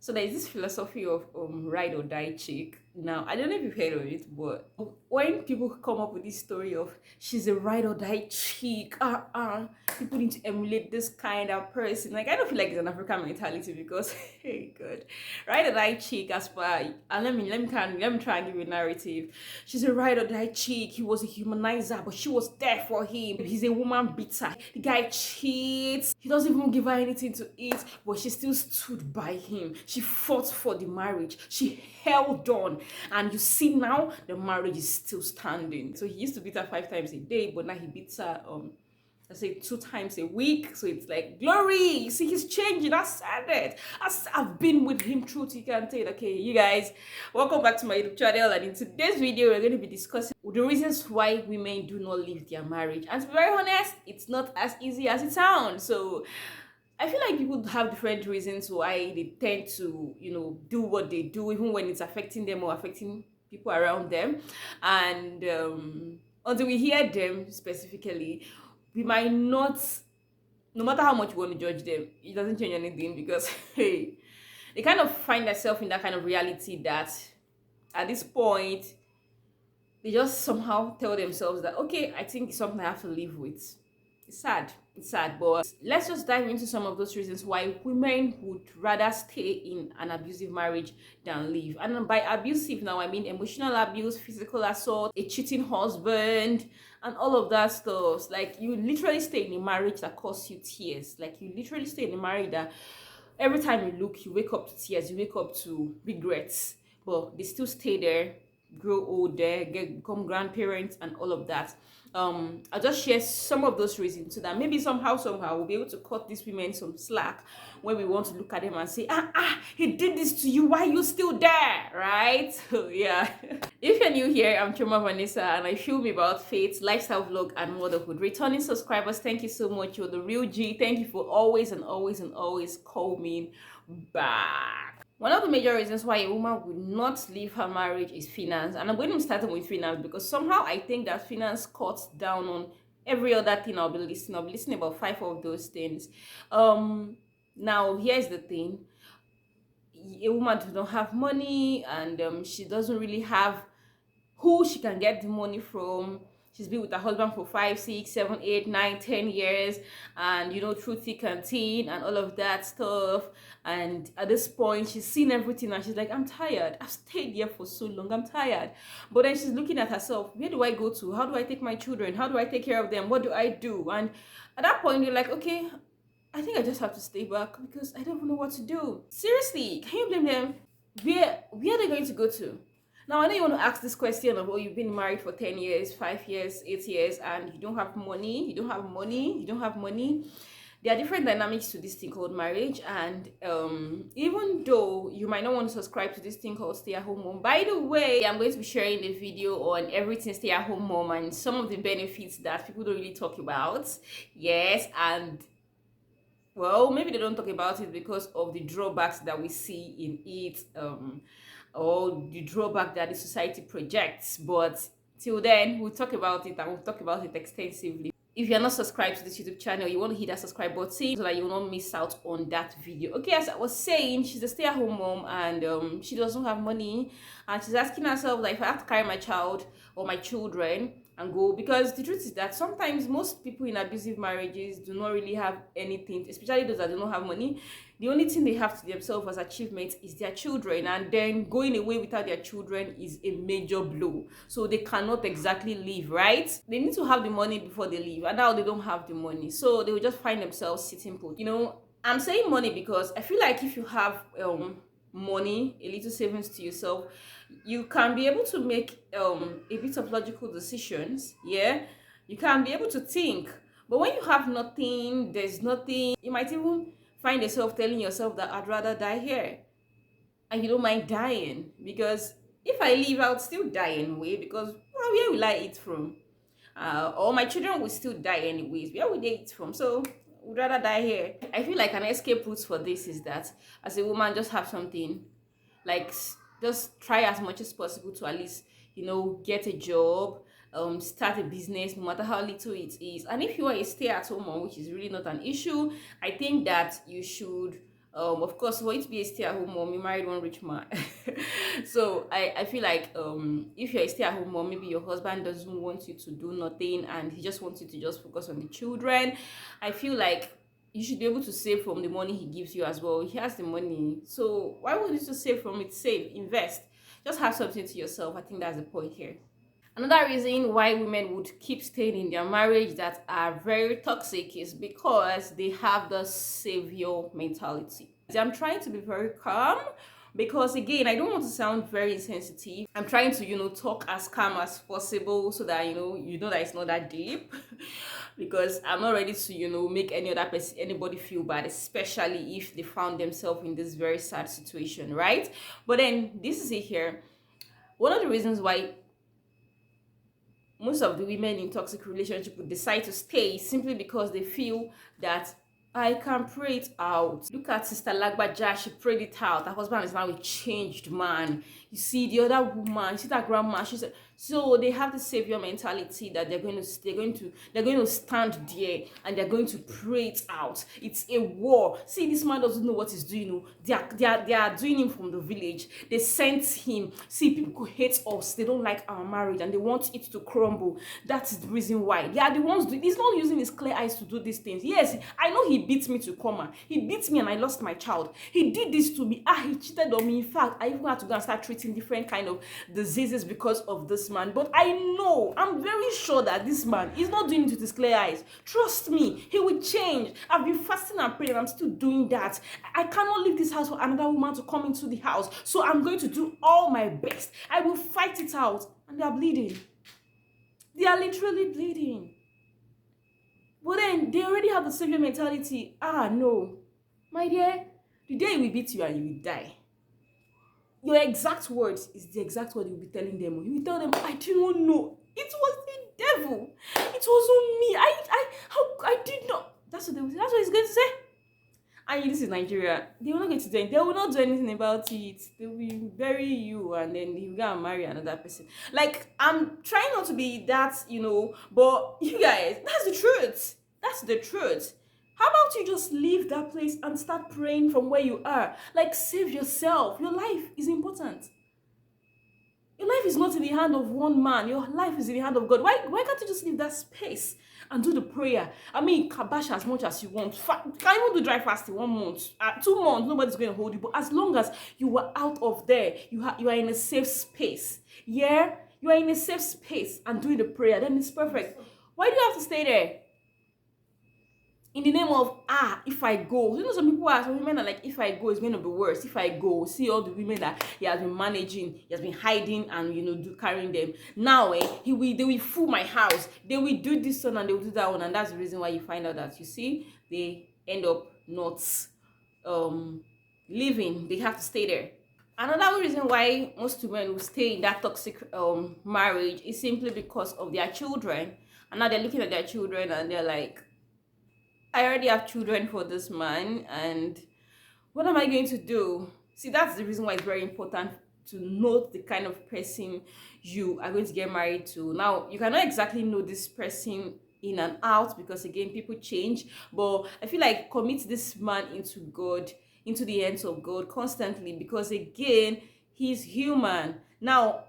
So there's this philosophy of ride or die chick. Now I don't know if you've heard of it, but when people come up with this story of she's a ride or die chick, people need to emulate this kind of person. Like I don't feel like it's an African mentality because hey god, ride or die chick as per and let me try and give you a narrative. She's a ride or die chick. He was a humanizer, but she was there for him. He's a woman beater. The guy cheats. He doesn't even give her anything to eat, but she still stood by him. She fought for the marriage. She held on. And you see now the marriage is still standing. So he used to beat her 5 times a day, but now he beats her I say 2 times a week. So it's like glory. You see, he's changing. I said it. I've been with him through thick and thin. Okay, you guys, welcome back to my YouTube channel. And in today's video, we're going to be discussing the reasons why women do not leave their marriage. And to be very honest, it's not as easy as it sounds. So I feel like people have different reasons why they tend to, do what they do, even when it's affecting them or affecting people around them. And until we hear them specifically, we might not, no matter how much you want to judge them, it doesn't change anything because, hey, they kind of find themselves in that kind of reality that at this point, they just somehow tell themselves that, okay, I think it's something I have to live with. It's sad, but let's just dive into some of those reasons why women would rather stay in an abusive marriage than leave. And by abusive now, I mean emotional abuse, physical assault, a cheating husband, and all of that stuff. Like, you literally stay in a marriage that costs you tears. Like, you literally stay in a marriage that every time you look, you wake up to tears, you wake up to regrets, but they still stay there, grow old there, become grandparents and all of that. I'll just share some of those reasons so that maybe somehow we'll be able to cut these women some slack when we want to look at them and say, he did this to you, why are you still there, right? So yeah. If you're new here, I'm Choma Vanessa and I film about faith, lifestyle vlog and motherhood. Returning subscribers, thank you so much. You're the real G. Thank you for always coming back. One of the major reasons why a woman would not leave her marriage is finance. And I'm going to start with finance because somehow I think that finance cuts down on every other thing I'll be listening. I'll be listening about 5 of those things. Now, here's the thing. A woman does not have money and she doesn't really have who she can get the money from. She's been with her husband for 5, 6, 7, 8, 9, 10 years, and through thick and thin and all of that stuff. And at this point, she's seen everything and she's like, I'm tired. I've stayed here for so long. I'm tired. But then she's looking at herself. Where do I go to? How do I take my children? How do I take care of them? What do I do? And at that point, you're like, okay, I think I just have to stay back because I don't even know what to do. Seriously, can you blame them? Where are they going to go to? Now, I know you want to ask this question of, you've been married for 10 years, 5 years, 8 years, and you don't have money, you don't have money. There are different dynamics to this thing called marriage, and even though you might not want to subscribe to this thing called stay-at-home mom, by the way, I'm going to be sharing a video on everything stay-at-home mom and some of the benefits that people don't really talk about. Yes, and well, maybe they don't talk about it because of the drawbacks that we see in it, or the drawback that the society projects. But till then, we'll talk about it and we'll talk about it extensively. If you're not subscribed to this YouTube channel, you want to hit that subscribe button so that you will not miss out on that video. Okay, as I was saying, she's a stay-at-home mom and she doesn't have money, and she's asking herself that if I have to carry my child or my children and go, because the truth is that sometimes most people in abusive marriages do not really have anything, especially those that do not have money. The only thing they have to themselves as achievement is their children, and then going away without their children is a major blow. So they cannot exactly leave, right? They need to have the money before they leave, and now they don't have the money, so they will just find themselves sitting put. I'm saying money because I feel like if you have money, a little savings to yourself, you can be able to make a bit of logical decisions. Yeah, you can be able to think. But when you have nothing, there's nothing, you might even find yourself telling yourself that I'd rather die here, and you don't mind dying, because if I leave, I'll still die anyway, because where will I eat from? Or my children will still die anyways. Where will they eat from? So would rather die here. I feel like an escape route for this is that as a woman, just have something, like just try as much as possible to at least get a job, start a business, no matter how little it is. And if you are a stay-at-home mom, which is really not an issue, I think that you should Of course, for you to be a stay-at-home mom, you married one rich man. So I feel like if you're a stay-at-home mom, maybe your husband doesn't want you to do nothing and he just wants you to just focus on the children. I feel like you should be able to save from the money he gives you as well. He has the money, so why would you just save from it? Save, invest, just have something to yourself. I think that's the point here. Another reason why women would keep staying in their marriage that are very toxic is because they have the savior mentality. I'm trying to be very calm because, again, I don't want to sound very insensitive. I'm trying to, talk as calm as possible so that you know that it's not that deep. Because I'm not ready to, make any other person, anybody feel bad, especially if they found themselves in this very sad situation, right? But then this is it here. One of the reasons why most of the women in toxic relationship would decide to stay simply because they feel that I can pray it out. Look at Sister Lagbaja, she prayed it out. Her husband is now a changed man. You see the other woman, you see that grandma, she said, so they have the savior mentality that they're going to stand there and they're going to pray it out. It's a war. See, this man doesn't know what he's doing. They are doing him from the village. They sent him. See, people hate us. They don't like our marriage and they want it to crumble. That's the reason why. They are the ones doing. He's not using his clear eyes to do these things. Yes, I know he beat me to coma. He beat me and I lost my child. He did this to me. He cheated on me. In fact, I even had to go and start treating different kind of diseases because of this man. But I'm very sure that this man is not doing it with his clear eyes. Trust me, he will change. I've been fasting and praying and I'm still doing that. I cannot leave this house for another woman to come into the house. So I'm going to do all my best. I will fight it out. And they are bleeding. They are literally bleeding. But then they already have the savior mentality. No. My dear, the day we beat you and you will die. Your exact words is the exact word you'll be telling them. You will tell them, I didn't know. It was the devil. It wasn't me. I did not. That's what he's going to say. And this is Nigeria. They will not get to do anything. They will not do anything about it. They will bury you and then you go and marry another person. Like, I'm trying not to be that, but you guys, that's the truth. That's the truth. How about you just leave that place and start praying from where you are? Like, save yourself. Your life is important. Your life is not in the hand of one man. Your life is in the hand of God. Why can't you just leave that space and do the prayer? I mean, kabash as much as you want. You can even do dry fasting 1 month. 2 months, nobody's going to hold you. But as long as you are out of there, you are in a safe space. Yeah? You are in a safe space and doing the prayer. Then it's perfect. Why do you have to stay there? In the name of, if I go. Some women are like, if I go, it's going to be worse. If I go, see all the women that he has been managing, he has been hiding and, carrying them. Now, they will fool my house. They will do this one and they will do that one. And that's the reason why you find out that, you see, they end up not leaving. They have to stay there. Another reason why most women will stay in that toxic marriage is simply because of their children. And now they're looking at their children and they're like, I already have children for this man, and what am I going to do? See, that's the reason why it's very important to know the kind of person you are going to get married to. Now, you cannot exactly know this person in and out because, again, people change. But I feel like commit this man into God, into the hands of God constantly because, again, he's human. Now,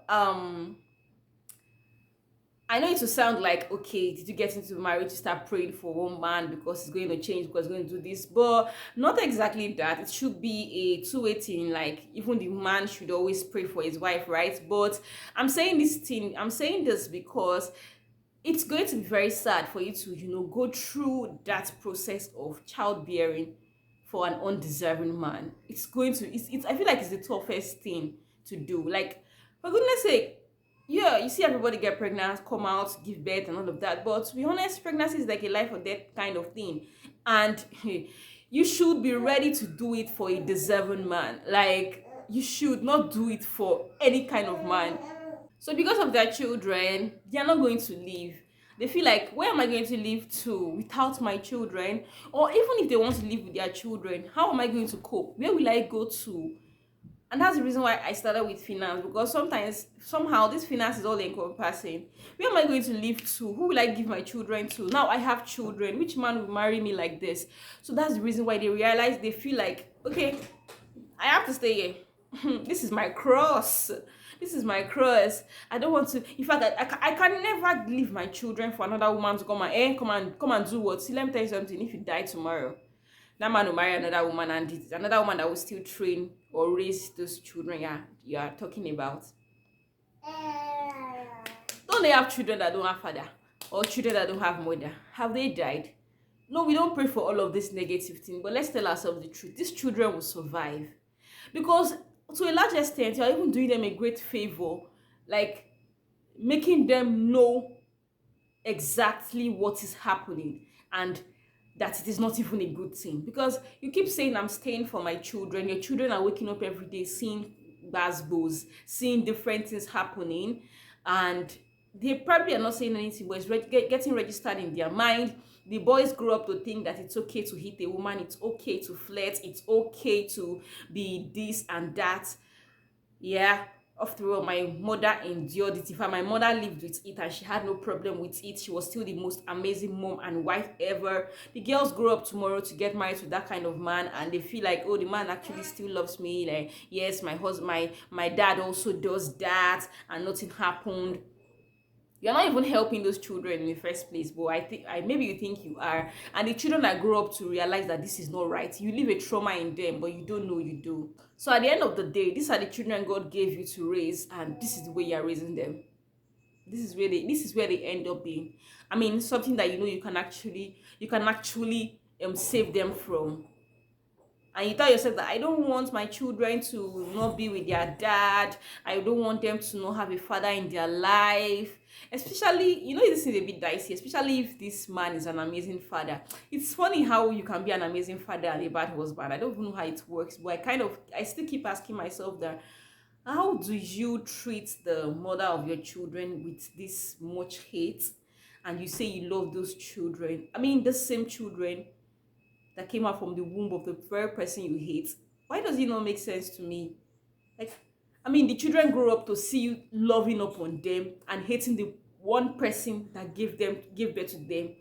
I know it will sound like, okay, did you get into marriage to start praying for one man because he's going to change, because he's going to do this? But not exactly that. It should be a two-way thing. Like, even the man should always pray for his wife, right? But I'm saying this because it's going to be very sad for you to, go through that process of childbearing for an undeserving man. I feel like it's the toughest thing to do. Like, for goodness sake, yeah, you see everybody get pregnant, come out, give birth and all of that. But to be honest, pregnancy is like a life or death kind of thing. And you should be ready to do it for a deserving man. Like, you should not do it for any kind of man. So because of their children, they are not going to leave. They feel like, where am I going to live to without my children? Or even if they want to live with their children, how am I going to cope? Where will I go to? And that's the reason why I started with finance, because sometimes somehow this finance is all encompassing. Where am I going to live to? Who will I give my children to? Now I have children, which man will marry me like this? So that's the reason why they realize, they feel like, okay, I have to stay here. This is my cross. This is my cross. I don't want to. In fact, I can never leave my children for another woman to come and come and do what. See, let me tell you something. If you die tomorrow, that man will marry another woman, and it's another woman that will still train or raise those children you are talking about. Don't they have children that don't have father, or children that don't have mother? Have they died? No, we don't pray for all of this negative thing, but let's tell ourselves the truth. These children will survive, because to a large extent you're even doing them a great favor, like making them know exactly what is happening, and that it is not even a good thing. Because you keep saying, I'm staying for my children. Your children are waking up every day seeing basbos, seeing different things happening, and they probably are not saying anything, but it's getting registered in their mind. The boys grow up to think that it's okay to hit a woman, it's okay to flirt, it's okay to be this and that. Yeah, after all, my mother endured it. In fact, my mother lived with it and she had no problem with it. She was still the most amazing mom and wife ever. The girls grow up tomorrow to get married to that kind of man, and they feel like, oh, the man actually still loves me. Like, yes, my husband, my dad also does that, and nothing happened. You're not even helping those children in the first place, but maybe you think you are. And the children that grow up to realize that this is not right, you leave a trauma in them, but you don't know you do. So at the end of the day, these are the children God gave you to raise, and this is the way you're raising them. This is where they end up being. I mean, something that you can actually save them from. And you tell yourself that I don't want my children to not be with their dad, I don't want them to not have a father in their life. Especially, this is a bit dicey, especially if this man is an amazing father. It's funny how you can be an amazing father and a bad husband. I don't even know how it works, but I still keep asking myself that, how do you treat the mother of your children with this much hate, and you say you love those children? I mean, the same children that came out from the womb of the very person you hate. Why does it not make sense to me? Like, I mean, the children grow up to see you loving up on them and hating the one person that gave birth to them.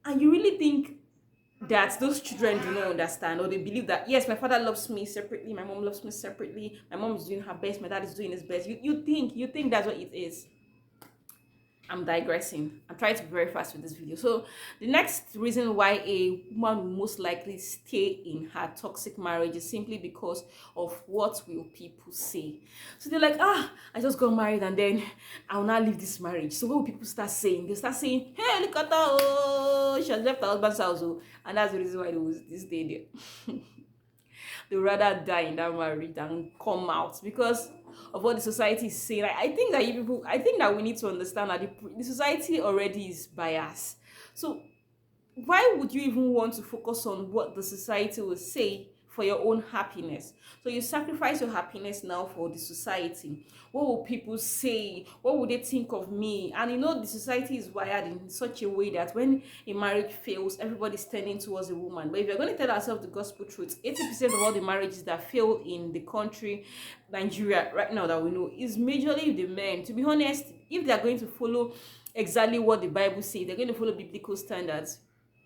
And you really think that those children do not understand, or they believe that, yes, my father loves me separately, my mom loves me separately, my mom is doing her best, my dad is doing his best. You think that's what it is. I'm digressing. I'm trying to be very fast with this video. So the next reason why a woman will most likely stay in her toxic marriage is simply because of what will people say. So they're like, I just got married and then I'll not leave this marriage. So what will people start saying? They start saying, hey, look at her, oh, she has left her husband's house. Oh. And that's the reason why they will stay there. They rather die in that marriage than come out, because of what the society is saying. I think that we need to understand that the society already is biased. So why would you even want to focus on what the society will say for your own happiness? So you sacrifice your happiness now for the society. What will people say? What would they think of me? And the society is wired in such a way that when a marriage fails, everybody's turning towards a woman. But if you're going to tell ourselves the gospel truth, 80% of all the marriages that fail in the country, Nigeria, right now, that we know, is majorly the men. To be honest, if they're going to follow exactly what the Bible says, they're going to follow biblical standards,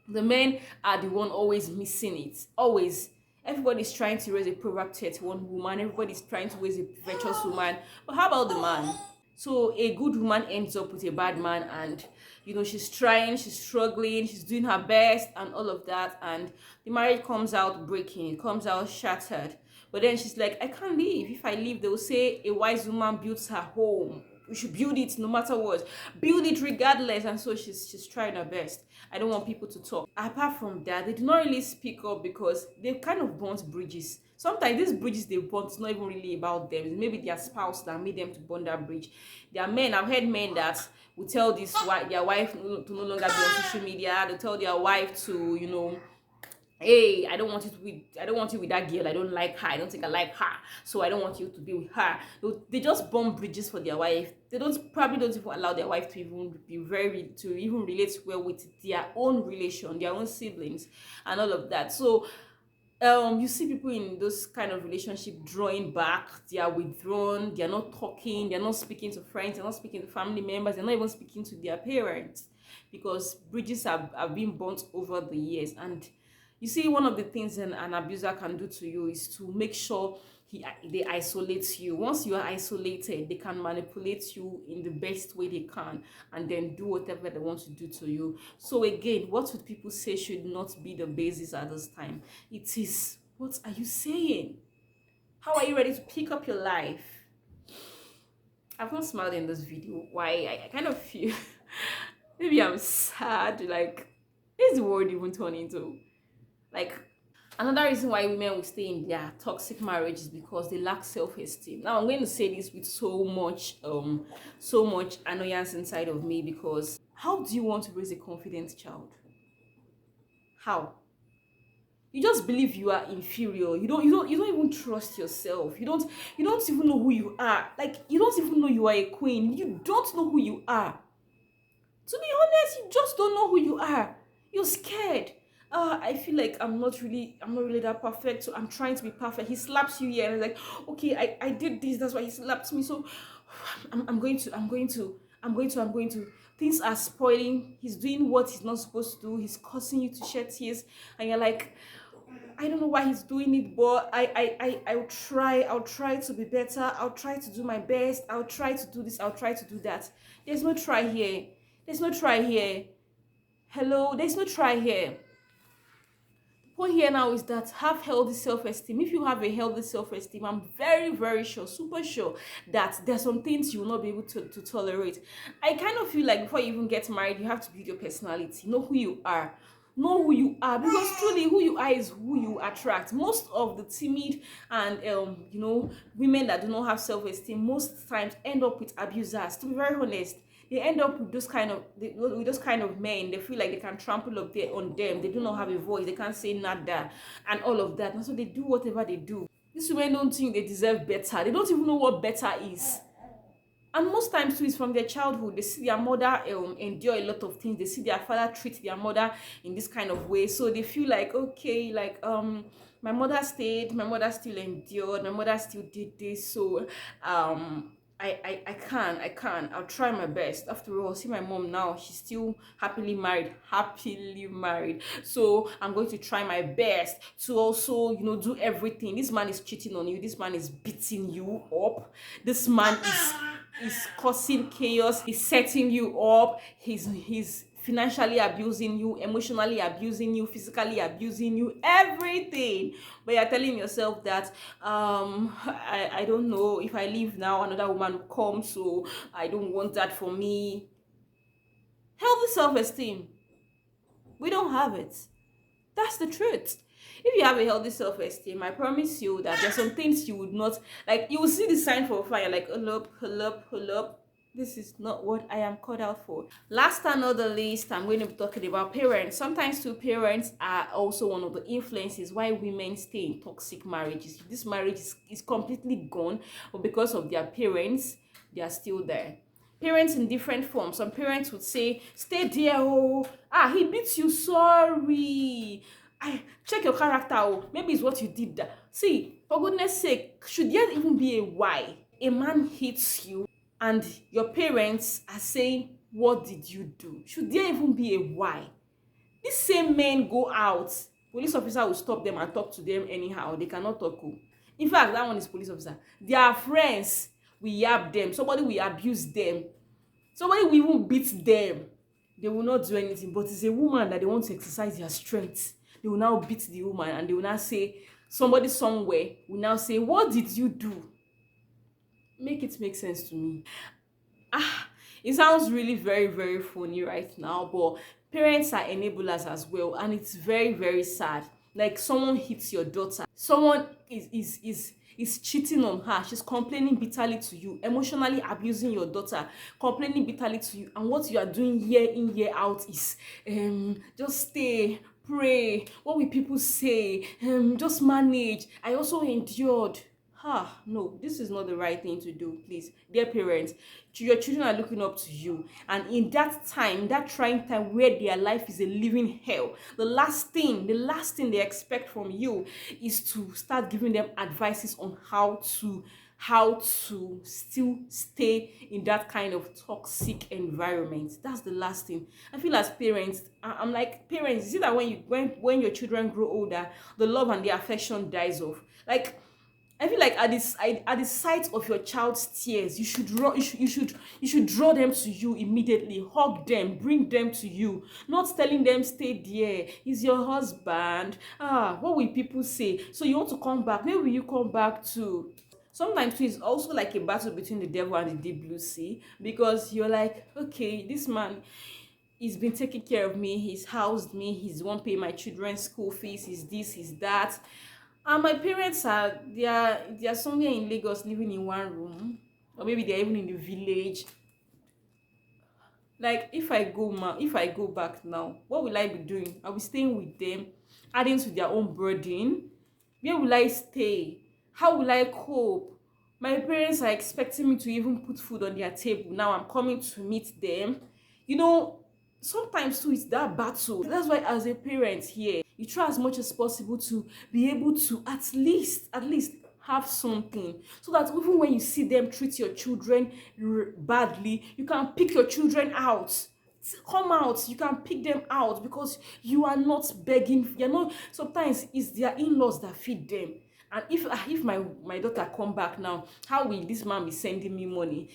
the men are the one always missing it. Always. Everybody's trying to raise a Proverb 31 woman. Everybody's trying to raise a virtuous woman. But how about the man? So a good woman ends up with a bad man, and she's trying, she's struggling, she's doing her best and all of that, and the marriage comes out breaking, it comes out shattered. But then she's like, I can't leave. If I leave, they will say a wise woman builds her home. We should build it no matter what. Build it regardless. And so she's trying her best. I don't want people to talk. Apart from that, they do not really speak up because they kind of burnt bridges. Sometimes these bridges they burnt is not even really about them. It's maybe their spouse that made them to burn that bridge. There are men, I've heard men that will tell their wife to no longer be on social media. They tell their wife to, hey, I don't want you with that girl. I don't like her. I don't think I like her. So I don't want you to be with her. They just burn bridges for their wife. They probably don't even allow their wife to even relate well with their own relation, their own siblings, and all of that. So You see people in those kind of relationship drawing back, they are withdrawn, they are not talking, they're not speaking to friends, they're not speaking to family members, they're not even speaking to their parents, because bridges have been burnt over the years. And you see, one of the things an abuser can do to you is to make sure they isolate you. Once you are isolated, they can manipulate you in the best way they can, and then do whatever they want to do to you. So again, what would people say should not be the basis at this time? It is, what are you saying? How are you ready to pick up your life? I've not smiled in this video. Why? I kind of feel maybe I'm sad. Like, is the world even turning into? Like, another reason why women will stay in their toxic marriage is because they lack self-esteem. Now, I'm going to say this with so much annoyance inside of me, because how do you want to raise a confident child? How? You just believe you are inferior. You don't even trust yourself. You don't even know who you are. Like, you don't even know you are a queen. You don't know who you are. To be honest, you just don't know who you are. You're scared. I feel like I'm not really that perfect, so I'm trying to be perfect. He slaps you here and it's like, okay, I did this, that's why he slapped me. So I'm going to. Things are spoiling. He's doing what he's not supposed to do. He's causing you to shed tears, and you're like, I don't know why he's doing it, but I'll try to be better. I'll try to do my best. I'll try to do this. I'll try to do that. There's no try here. There's no try here. Hello, there's no try here. Point here now is that have healthy self-esteem. If you have a healthy self-esteem, I'm very, very sure, super sure, that there's some things you will not be able to tolerate. I kind of feel like before you even get married, you have to build your personality. Know who you are. Know who you are, because truly who you are is who you attract. Most of the timid and women that do not have self-esteem most times end up with abusers. To be very honest, they end up with those kind of men. They feel like they can trample on them. They do not have a voice. They can't say nada and all of that. And so they do whatever they do. These women don't think they deserve better. They don't even know what better is. And most times too, it's from their childhood. They see their mother endure a lot of things. They see their father treat their mother in this kind of way, so they feel like, okay, like my mother stayed, my mother still endured, my mother still did this, so I can, I'll try my best. After all, see my mom now, she's still happily married, so I'm going to try my best to also do everything. This man is cheating on you, this man is beating you up, this man is causing chaos, he's setting you up, he's financially abusing you, emotionally abusing you, physically abusing you, everything. But you're telling yourself that I don't know, if I leave now another woman will come, so I don't want that for me. Healthy self-esteem, we don't have it. That's the truth. If you have a healthy self-esteem, I promise you that there's some things you would not like. You will see the sign for fire, like, hold up. This is not what I am called out for. Last and not the least, I'm going to be talking about parents. Sometimes too, parents are also one of the influences why women stay in toxic marriages. This marriage is completely gone, but because of their parents, they are still there. Parents in different forms. Some parents would say, stay there, oh, he beats you, sorry, I check your character, oh, maybe it's what you did that. See, for goodness sake, should there even be a why? A man hits you and your parents are saying, what did you do? Should there even be a why? These same men go out, police officer will stop them and talk to them anyhow. They cannot talk. In fact, that one is police officer. Their friends will yab them. Somebody will abuse them. Somebody will even beat them. They will not do anything. But it's a woman that they want to exercise their strength. They will now beat the woman and they will now say, somebody somewhere will now say, what did you do? Make it make sense to me. It sounds really very, very funny right now, but parents are enablers as well, and it's very, very sad. Like, someone hits your daughter, someone is cheating on her, she's complaining bitterly to you, emotionally abusing your daughter, complaining bitterly to you, and what you are doing year in year out is just stay, pray, what will people say, just manage, I also endured. no, this is not the right thing to do. Please, dear parents, your children are looking up to you, and in that time, that trying time where their life is a living hell, the last thing they expect from you is to start giving them advices on how to still stay in that kind of toxic environment. That's the last thing. I feel as parents, I'm like, parents, is it that when your children grow older, the love and the affection dies off? Like, I feel like at the sight of your child's tears, you should draw them to you immediately, hug them, bring them to you, not telling them stay there. He's your husband. What will people say? So you want to come back? Where will you come back to? Sometimes too, it's also like a battle between the devil and the deep blue sea, because you're like, okay, this man, he's been taking care of me, he's housed me, he's won't pay my children's school fees, he's this, he's that, and my parents they are somewhere in Lagos living in one room, or maybe they're even in the village. Like, if I go back now, what will I be doing? I'll be staying with them, adding to their own burden. Where will I stay? How will I cope? My parents are expecting me to even put food on their table. Now I'm coming to meet them. You know, sometimes too, it's that battle. That's why as a parent here, you try as much as possible to be able to at least have something, so that even when you see them treat your children badly, you can pick your children out. Come out, you can pick them out, because you are not begging. You're not. Sometimes it's their in-laws that feed them. And if my daughter come back now, how will this man be sending me money?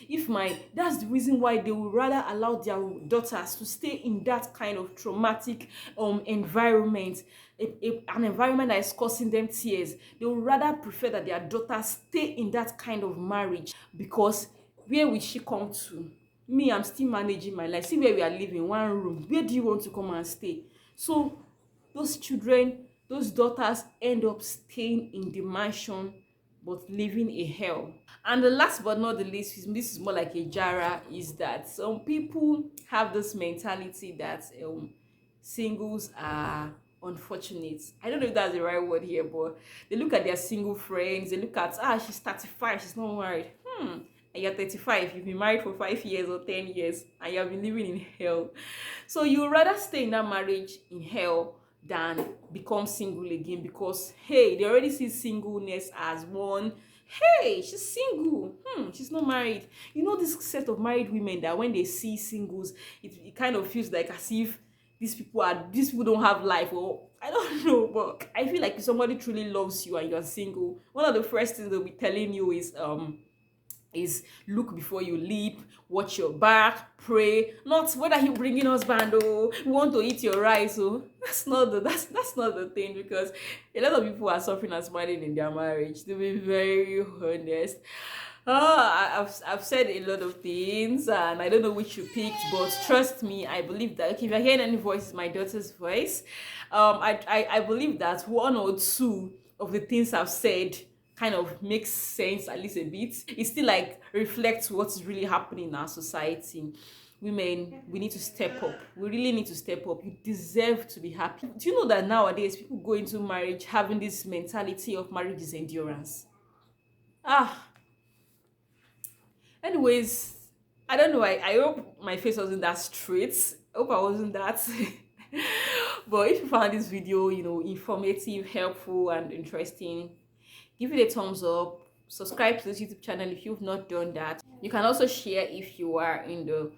That's the reason why they would rather allow their daughters to stay in that kind of traumatic environment, an environment that is causing them tears. They would rather prefer that their daughters stay in that kind of marriage, because where will she come to? Me, I'm still managing my life. See where we are living, one room. Where do you want to come and stay? So those children, those daughters end up staying in the mansion but living a hell. And the last but not the least, this is more like a jara, is that some people have this mentality that singles are unfortunate. I don't know if that's the right word here, but they look at their single friends, they look at, she's 35, she's not married. And you're 35, you've been married for 5 years or 10 years, and you have been living in hell. So you would rather stay in that marriage in hell than become single again, because hey, they already see singleness as one. Hey, she's single, she's not married. You know, this set of married women that when they see singles, it kind of feels like as if these people don't have life, or I don't know. But I feel like if somebody truly loves you and you're single, one of the first things they'll be telling you is look before you leap, watch your back, pray. Not whether he bringing husband, we want to eat your rice. That's not the thing, because a lot of people are suffering and smiling in their marriage, to be very honest. I've said a lot of things, and I don't know which you picked, but trust me, I believe that, okay, if you're hearing any voice, my daughter's voice, I believe that one or two of the things I've said kind of makes sense, at least a bit. It still like reflects what's really happening in our society. Women, we need to step up. We really need to step up. You deserve to be happy. Do you know that nowadays people go into marriage having this mentality of marriage is endurance? Anyways, I don't know. I hope my face wasn't that straight. I hope I wasn't that. But if you found this video, informative, helpful, and interesting, give it a thumbs up. Subscribe to this YouTube channel if you've not done that. You can also share if you are in the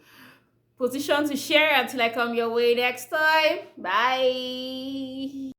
position to share, until I come your way next time. Bye.